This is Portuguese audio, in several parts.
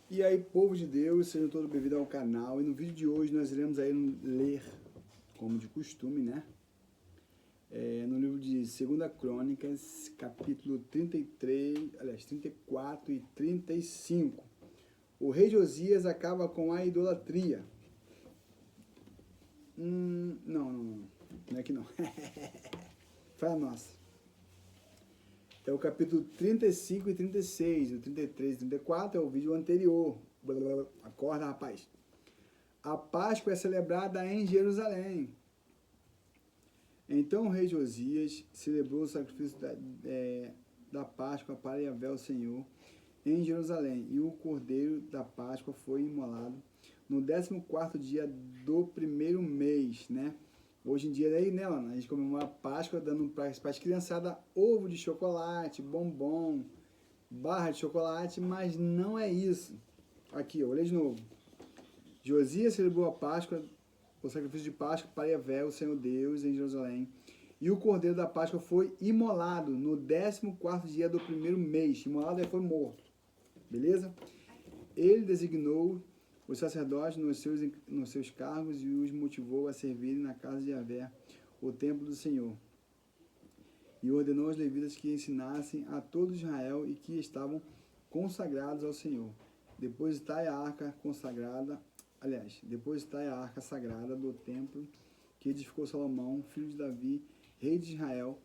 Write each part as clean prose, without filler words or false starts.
E aí, povo de Deus, sejam todos bem-vindos ao canal. E no vídeo de hoje nós iremos aí ler, como de costume, né? No livro de 2 Crônicas, capítulo 33, aliás, 34 e 35. O rei Josias acaba com a idolatria. Não é que não. Fala nossa. É o capítulo 35 e 36, o 33 e 34 é o vídeo anterior. Acorda, rapaz. A Páscoa é celebrada em Jerusalém. Então o rei Josias celebrou o sacrifício da Páscoa para Yahvé, o Senhor, em Jerusalém. E o cordeiro da Páscoa foi imolado no 14º dia do primeiro mês, né? Hoje em dia, aí, né, Lana, a gente comemora a Páscoa dando para as criançadas ovo de chocolate, bombom, barra de chocolate, mas não é isso. Aqui, ó, olha de novo. Josias celebrou a Páscoa, o sacrifício de Páscoa para Yahvé, o Senhor Deus, em Jerusalém. E o cordeiro da Páscoa foi imolado no 14º dia do primeiro mês. Imolado aí foi morto. Beleza? Ele designou os sacerdotes nos seus cargos e os motivou a servirem na casa de Yahvé, o templo do Senhor. E ordenou aos levitas que ensinassem a todo Israel e que estavam consagrados ao Senhor. Depositai a arca sagrada do templo que edificou Salomão, filho de Davi, rei de Israel.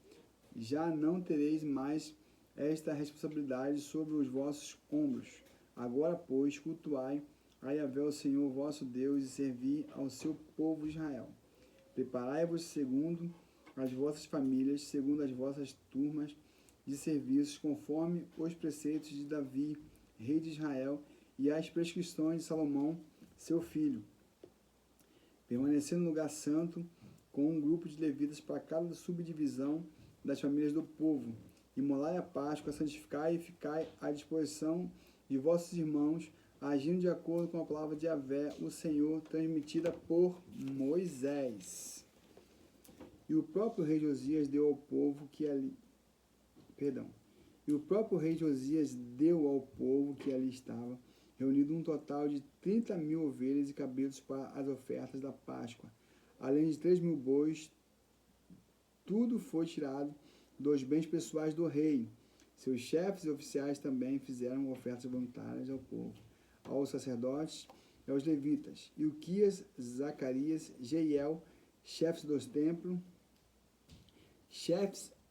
Já não tereis mais esta responsabilidade sobre os vossos ombros. Agora, pois, cultuai a Yahvé, o Senhor vosso Deus, e servi ao seu povo Israel. Preparai-vos segundo as vossas famílias, segundo as vossas turmas de serviços, conforme os preceitos de Davi, rei de Israel, e as prescrições de Salomão, seu filho. Permanecendo no lugar santo, com um grupo de levitas para cada subdivisão das famílias do povo. Imolai a Páscoa, santificai e ficai à disposição de vossos irmãos, agindo de acordo com a palavra de Yahvé, o Senhor, transmitida por Moisés. E o próprio rei Josias deu ao povo que ali... E o próprio rei Josias deu ao povo que ali estava, reunido um total de 30.000 ovelhas e cabritos para as ofertas da Páscoa, além de 3.000 bois. Tudo foi tirado dos bens pessoais do rei. Seus chefes e oficiais também fizeram ofertas voluntárias ao povo, aos sacerdotes e aos levitas. Ilquias, Zacarias, Jeiel, chefes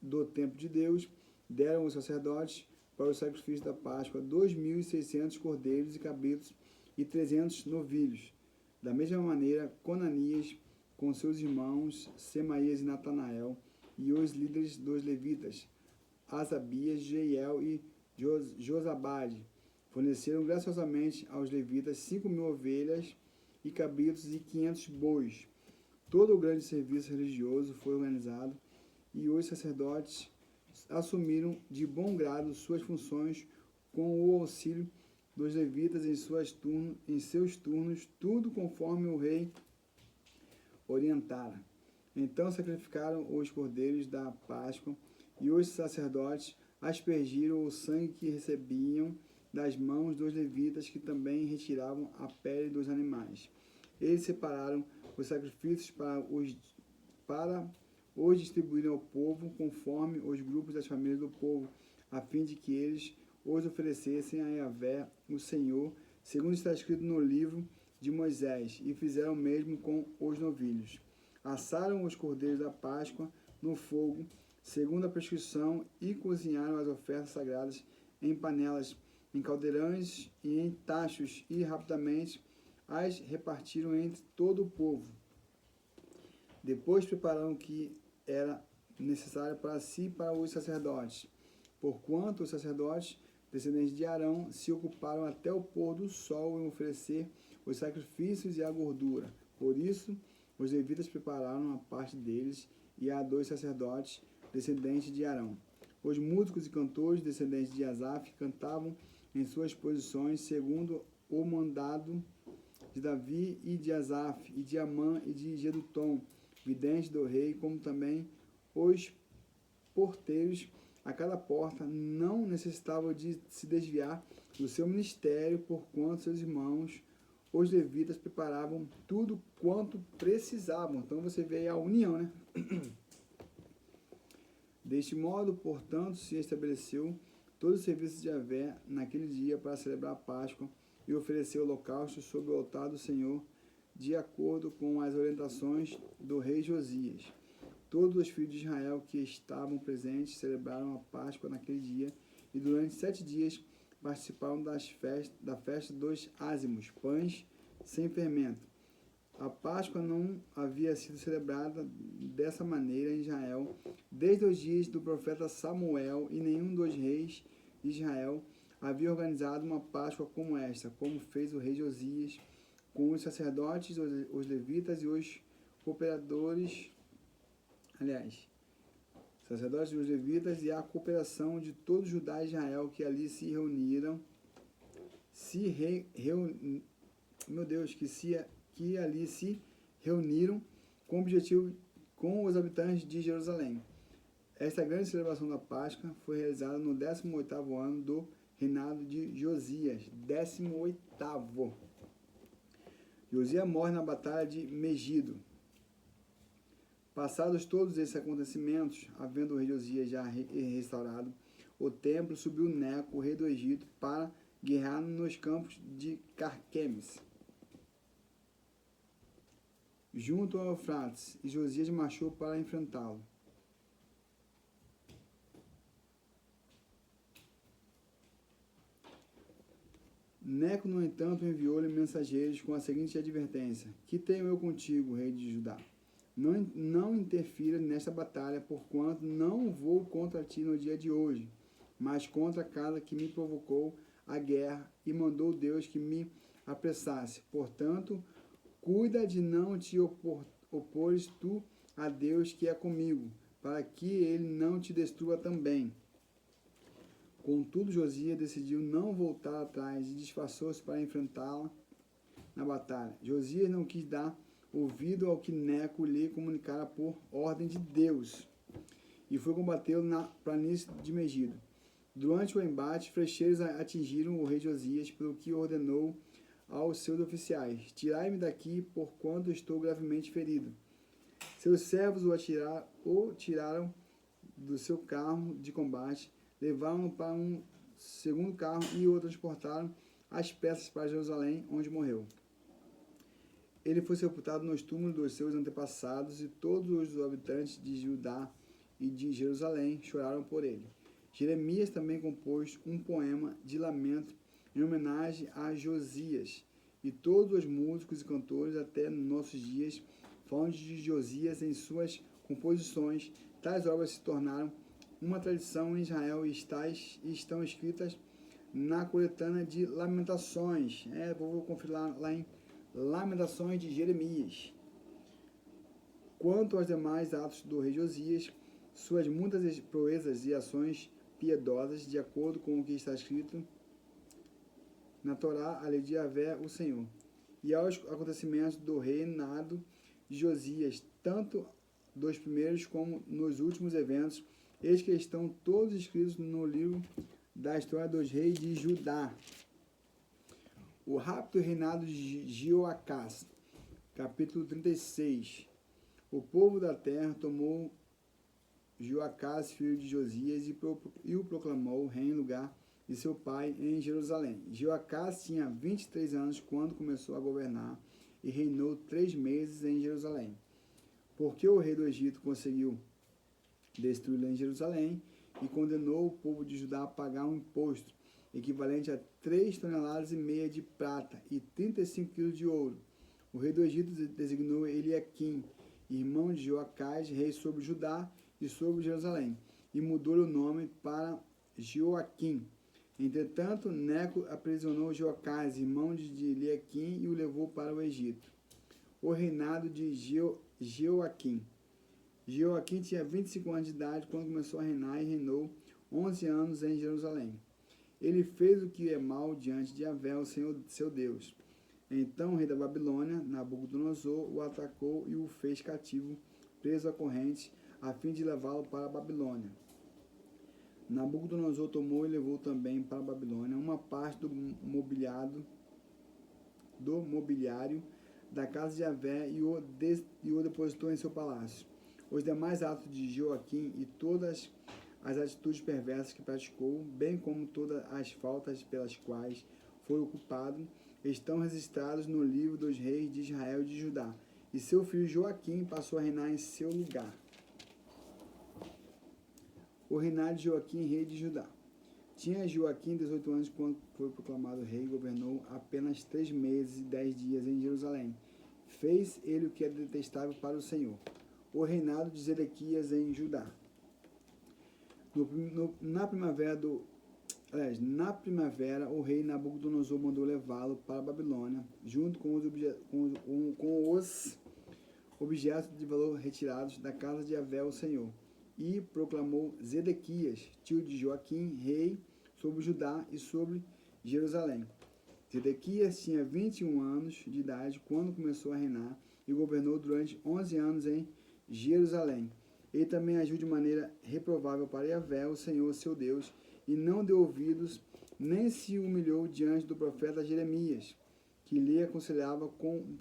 do templo de Deus, deram aos sacerdotes para o sacrifício da Páscoa 2.600 cordeiros e cabritos e 300 novilhos. Da mesma maneira, Conanias, com seus irmãos Semaías e Natanael, e os líderes dos levitas, Asabias, Jeiel e Josabade, forneceram graciosamente aos levitas 5.000 ovelhas e cabritos e 500 bois. Todo o grande serviço religioso foi organizado e os sacerdotes assumiram de bom grado suas funções com o auxílio dos levitas em seus turnos, tudo conforme o rei orientara. Então sacrificaram os cordeiros da Páscoa e os sacerdotes aspergiram o sangue que recebiam das mãos dos levitas, que também retiravam a pele dos animais. Eles separaram os sacrifícios para os distribuírem ao povo, conforme os grupos das famílias do povo, a fim de que eles os oferecessem a Yahvé, o Senhor, segundo está escrito no livro de Moisés, e fizeram o mesmo com os novilhos. Assaram os cordeiros da Páscoa no fogo, segundo a prescrição, e cozinharam as ofertas sagradas em panelas, em caldeirões e em tachos, e rapidamente as repartiram entre todo o povo. Depois prepararam o que era necessário para si e para os sacerdotes, porquanto os sacerdotes, descendentes de Arão, se ocuparam até o pôr do sol em oferecer os sacrifícios e a gordura. Por isso, os levitas prepararam a parte deles e a 2 sacerdotes, descendentes de Arão. Os músicos e cantores, descendentes de Asaf, cantavam em suas posições, segundo o mandado de Davi e de Asaf, e de Amã e de Jedutom, vidente do rei, como também os porteiros a cada porta não necessitavam de se desviar do seu ministério, porquanto seus irmãos, os levitas, preparavam tudo quanto precisavam. Então você vê aí a união, né? Deste modo, portanto, se estabeleceu todo o serviço de Yahvé naquele dia para celebrar a Páscoa e oferecer holocausto sobre o altar do Senhor, de acordo com as orientações do rei Josias. Todos os filhos de Israel que estavam presentes celebraram a Páscoa naquele dia e durante 7 dias participaram da festa dos ázimos, pães sem fermento. A Páscoa não havia sido celebrada dessa maneira em Israel desde os dias do profeta Samuel, e nenhum dos reis de Israel havia organizado uma Páscoa como esta, como fez o rei Josias, com os sacerdotes, os levitas e os cooperadores, sacerdotes e os levitas, e a cooperação de todo Judá e Israel que ali se reuniram, que ali se reuniram com o objetivo com os habitantes de Jerusalém. Esta grande celebração da Páscoa foi realizada no 18º ano do reinado de Josias. 18º. Josias morre na batalha de Megido. Passados todos esses acontecimentos, havendo o rei Josias já restaurado o templo, subiu Neco, o rei do Egito, para guerrear nos campos de Carquemes, junto ao Eufrates, e Josias marchou para enfrentá-lo. Neco, no entanto, enviou-lhe mensageiros com a seguinte advertência: que tenho eu contigo, rei de Judá? Não interfira nesta batalha, porquanto não vou contra ti no dia de hoje, mas contra aquela que me provocou a guerra, e mandou Deus que me apressasse. Portanto, cuida de não te opores tu a Deus que é comigo, para que ele não te destrua também. Contudo, Josias decidiu não voltar atrás e disfarçou-se para enfrentá-la na batalha. Josias não quis dar ouvido ao que Neco lhe comunicara por ordem de Deus, e foi combatê-lo na planície de Megido. Durante o embate, flecheiros atingiram o rei Josias, pelo que ordenou aos seus oficiais: tirai-me daqui, porquanto estou gravemente ferido. Seus servos o tiraram do seu carro de combate, levaram-no para um segundo carro e o transportaram as peças para Jerusalém, onde morreu. Ele foi sepultado nos túmulos dos seus antepassados, e todos os habitantes de Judá e de Jerusalém choraram por ele. Jeremias também compôs um poema de lamento em homenagem a Josias, e todos os músicos e cantores até nossos dias falam de Josias em suas composições. Tais obras se tornaram uma tradição em Israel e estão escritas na coletânea de Lamentações. Vou conferir lá em Lamentações de Jeremias. Quanto aos demais atos do rei Josias, suas muitas proezas e ações piedosas, de acordo com o que está escrito na Torá, a lei de Yahvé, o Senhor, e aos acontecimentos do reinado de Josias, tanto dos primeiros como nos últimos eventos, eis que estão todos escritos no livro da história dos reis de Judá. O rápido reinado de Jeoacás, capítulo 36. O povo da terra tomou Jeoacás, filho de Josias, e o proclamou rei em lugar de seu pai em Jerusalém. Jeoacás tinha 23 anos quando começou a governar e reinou 3 meses em Jerusalém. Porque o rei do Egito conseguiu destruí-lo em Jerusalém e condenou o povo de Judá a pagar um imposto equivalente a 3,5 toneladas de prata e 35 quilos de ouro. O rei do Egito designou Eliaquim, irmão de Jeoacás, rei sobre Judá e sobre Jerusalém, e mudou-lhe o nome para Joaquim. Entretanto, Neco aprisionou Jeoacás, irmão de Eliaquim, e o levou para o Egito. O reinado de Joaquim. Joaquim tinha 25 anos de idade quando começou a reinar e reinou 11 anos em Jerusalém. Ele fez o que é mal diante de Yahvé, o Senhor seu Deus. Então o rei da Babilônia, Nabucodonosor, o atacou e o fez cativo, preso a correntes, a fim de levá-lo para a Babilônia. Nabucodonosor tomou e levou também para a Babilônia uma parte do mobiliário da casa de Javé e o depositou em seu palácio. Os demais atos de Joaquim e todas as atitudes perversas que praticou, bem como todas as faltas pelas quais foi ocupado, estão registrados no livro dos reis de Israel e de Judá. E seu filho Joaquim passou a reinar em seu lugar. O reinado de Joaquim, rei de Judá. Tinha Joaquim 18 anos quando foi proclamado rei e governou apenas 3 meses e 10 dias em Jerusalém. Fez ele o que é detestável para o Senhor. O reinado de Zedequias em Judá. Na primavera, o rei Nabucodonosor mandou levá-lo para a Babilônia, junto com os objetos de valor retirados da casa de Javé, o Senhor, e proclamou Zedequias, tio de Joaquim, rei, sobre Judá e sobre Jerusalém. Zedequias tinha 21 anos de idade quando começou a reinar e governou durante 11 anos em Jerusalém. Ele também agiu de maneira reprovável para Javé, o Senhor, seu Deus, e não deu ouvidos, nem se humilhou diante do profeta Jeremias, que lhe aconselhava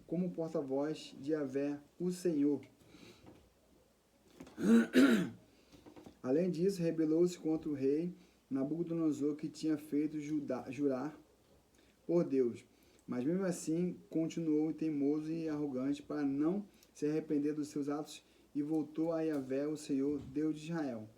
como porta-voz de Javé, o Senhor. Além disso, rebelou-se contra o rei Nabucodonosor, que tinha feito jurar por Deus. Mas mesmo assim, continuou teimoso e arrogante para não se arrepender dos seus atos e voltou a Javé, o Senhor, Deus de Israel.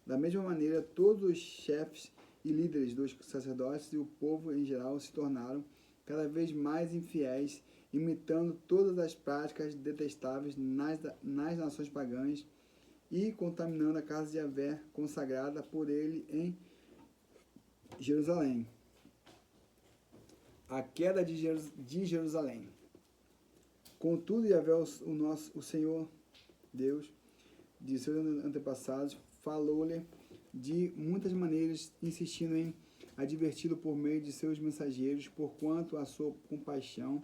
Da mesma maneira, todos os chefes e líderes dos sacerdotes e o povo em geral se tornaram cada vez mais infiéis, imitando todas as práticas detestáveis nas nações pagãs e contaminando a casa de Javé, consagrada por ele em Jerusalém. A queda de Jerusalém. Contudo, Javé, o Senhor Deus de seus antepassados, falou-lhe de muitas maneiras, insistindo em adverti-lo por meio de seus mensageiros, porquanto a sua compaixão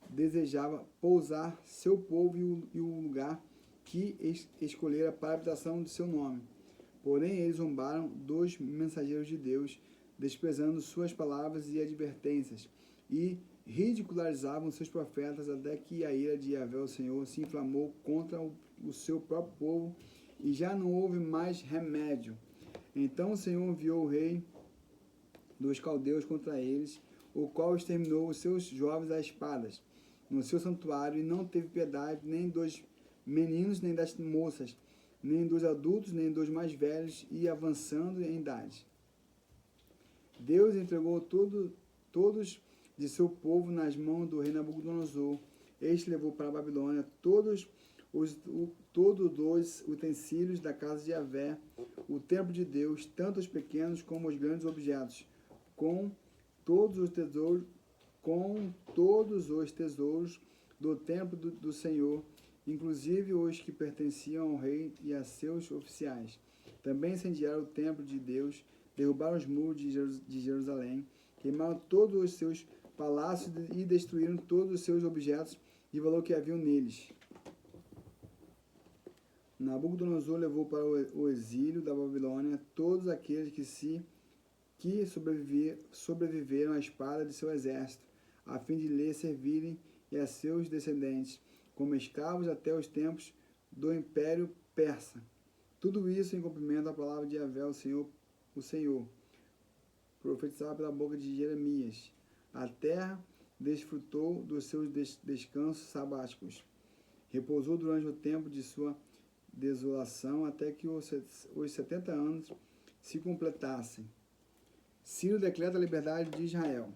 desejava pousar seu povo e o lugar que escolhera para a habitação de seu nome. Porém, eles zombaram dos mensageiros de Deus, desprezando suas palavras e advertências, e ridicularizavam seus profetas, até que a ira de Javé, o Senhor, se inflamou contra o seu próprio povo, e já não houve mais remédio. Então o Senhor enviou o rei dos caldeus contra eles, o qual exterminou os seus jovens a espadas no seu santuário, e não teve piedade nem dos meninos, nem das moças, nem dos adultos, nem dos mais velhos, e avançando em idade. Deus entregou todos de seu povo nas mãos do rei Nabucodonosor. Este levou para a Babilônia todos os utensílios da casa de Javé, o templo de Deus, tanto os pequenos como os grandes objetos, com todos os tesouros do templo do Senhor, inclusive os que pertenciam ao rei e a seus oficiais. Também incendiaram o templo de Deus, derrubaram os muros de Jerusalém, queimaram todos os seus palácios e destruíram todos os seus objetos de valor que haviam neles. Nabucodonosor levou para o exílio da Babilônia todos aqueles que sobreviveram à espada de seu exército, a fim de lhe servirem e a seus descendentes, como escravos até os tempos do Império Persa. Tudo isso em cumprimento à palavra de Javé, o Senhor, profetizado pela boca de Jeremias. A terra desfrutou dos seus descansos sabáticos. Repousou durante o tempo de sua desolação, até que os 70 anos se completassem. Ciro decreta a liberdade de Israel.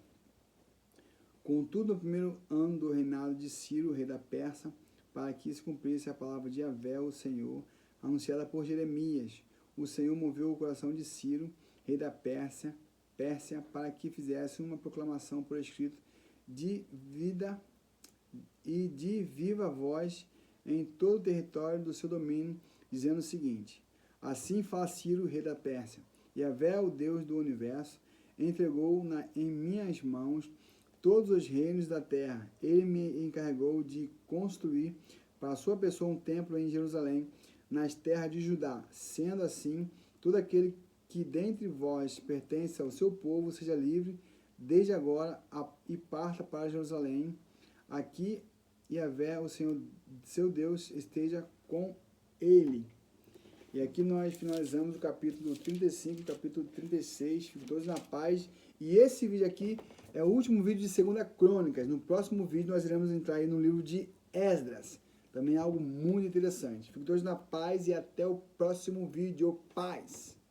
Contudo, no primeiro ano do reinado de Ciro, rei da Pérsia, para que se cumprisse a palavra de Javé, o Senhor, anunciada por Jeremias, o Senhor moveu o coração de Ciro, rei da Pérsia, para que fizesse uma proclamação por escrito de viva voz em todo o território do seu domínio, dizendo o seguinte: assim fala Ciro, rei da Pérsia: Javé, o Deus do universo, entregou em minhas mãos todos os reinos da terra. Ele me encarregou de construir para a sua pessoa um templo em Jerusalém, nas terras de Judá. Sendo assim, todo aquele que dentre vós pertence ao seu povo seja livre desde agora e parta para Jerusalém. Aqui Yahvé, o Senhor seu Deus, esteja com ele. E aqui nós finalizamos o capítulo 35 e o capítulo 36. Fiquem todos na paz. E esse vídeo aqui é o último vídeo de 2 Crônicas. No próximo vídeo nós iremos entrar aí no livro de Esdras. Também é algo muito interessante. Fiquem todos na paz e até o próximo vídeo. Paz!